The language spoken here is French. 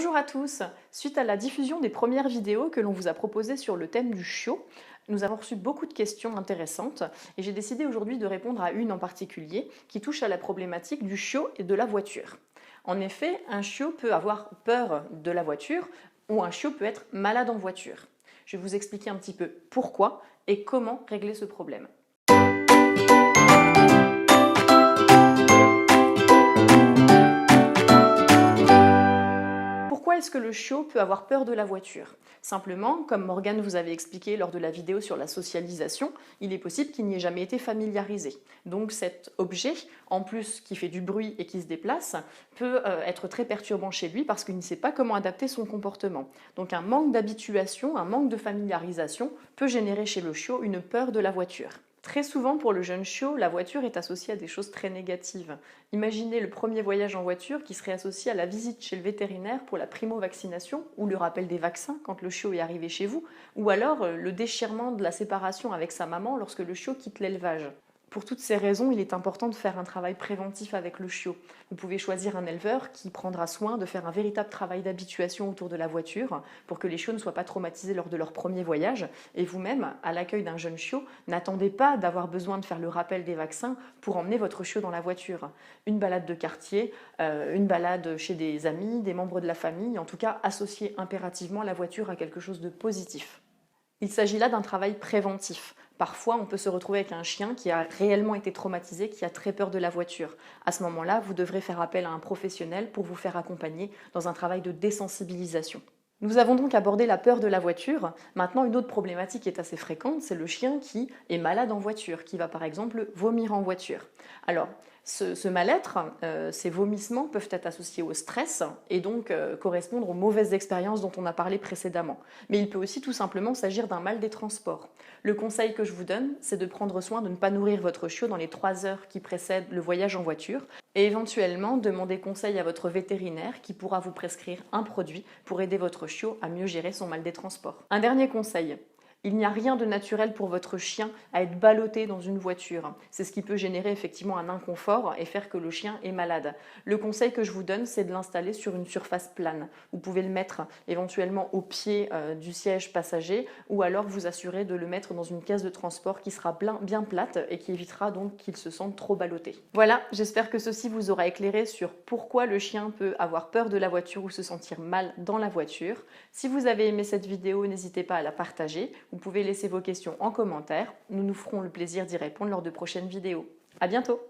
Bonjour à tous! Suite à la diffusion des premières vidéos que l'on vous a proposées sur le thème du chiot, nous avons reçu beaucoup de questions intéressantes et j'ai décidé aujourd'hui de répondre à une en particulier qui touche à la problématique du chiot et de la voiture. En effet, un chiot peut avoir peur de la voiture ou un chiot peut être malade en voiture. Je vais vous expliquer un petit peu pourquoi et comment régler ce problème. Pourquoi est-ce que le chiot peut avoir peur de la voiture? Simplement, comme Morgane vous avait expliqué lors de la vidéo sur la socialisation, il est possible qu'il n'y ait jamais été familiarisé. Donc cet objet, en plus qui fait du bruit et qui se déplace, peut être très perturbant chez lui parce qu'il ne sait pas comment adapter son comportement. Donc un manque d'habituation, un manque de familiarisation peut générer chez le chiot une peur de la voiture. Très souvent, pour le jeune chiot, la voiture est associée à des choses très négatives. Imaginez le premier voyage en voiture qui serait associé à la visite chez le vétérinaire pour la primo-vaccination ou le rappel des vaccins quand le chiot est arrivé chez vous, ou alors le déchirement de la séparation avec sa maman lorsque le chiot quitte l'élevage. Pour toutes ces raisons, il est important de faire un travail préventif avec le chiot. Vous pouvez choisir un éleveur qui prendra soin de faire un véritable travail d'habituation autour de la voiture pour que les chiots ne soient pas traumatisés lors de leur premier voyage. Et vous-même, à l'accueil d'un jeune chiot, n'attendez pas d'avoir besoin de faire le rappel des vaccins pour emmener votre chiot dans la voiture. Une balade de quartier, une balade chez des amis, des membres de la famille, en tout cas, associez impérativement la voiture à quelque chose de positif. Il s'agit là d'un travail préventif. Parfois, on peut se retrouver avec un chien qui a réellement été traumatisé, qui a très peur de la voiture. À ce moment-là, vous devrez faire appel à un professionnel pour vous faire accompagner dans un travail de désensibilisation. Nous avons donc abordé la peur de la voiture. Maintenant, une autre problématique qui est assez fréquente, c'est le chien qui est malade en voiture, qui va par exemple vomir en voiture. Alors, ce mal-être, ces vomissements peuvent être associés au stress et donc correspondre aux mauvaises expériences dont on a parlé précédemment. Mais il peut aussi tout simplement s'agir d'un mal des transports. Le conseil que je vous donne, c'est de prendre soin de ne pas nourrir votre chiot dans les 3 heures qui précèdent le voyage en voiture et éventuellement demander conseil à votre vétérinaire qui pourra vous prescrire un produit pour aider votre chiot à mieux gérer son mal des transports. Un dernier conseil. Il n'y a rien de naturel pour votre chien à être ballotté dans une voiture. C'est ce qui peut générer effectivement un inconfort et faire que le chien est malade. Le conseil que je vous donne, c'est de l'installer sur une surface plane. Vous pouvez le mettre éventuellement au pied du siège passager ou alors vous assurer de le mettre dans une caisse de transport qui sera bien plate et qui évitera donc qu'il se sente trop ballotté. Voilà, j'espère que ceci vous aura éclairé sur pourquoi le chien peut avoir peur de la voiture ou se sentir mal dans la voiture. Si vous avez aimé cette vidéo, n'hésitez pas à la partager. Vous pouvez laisser vos questions en commentaire. Nous nous ferons le plaisir d'y répondre lors de prochaines vidéos. À bientôt!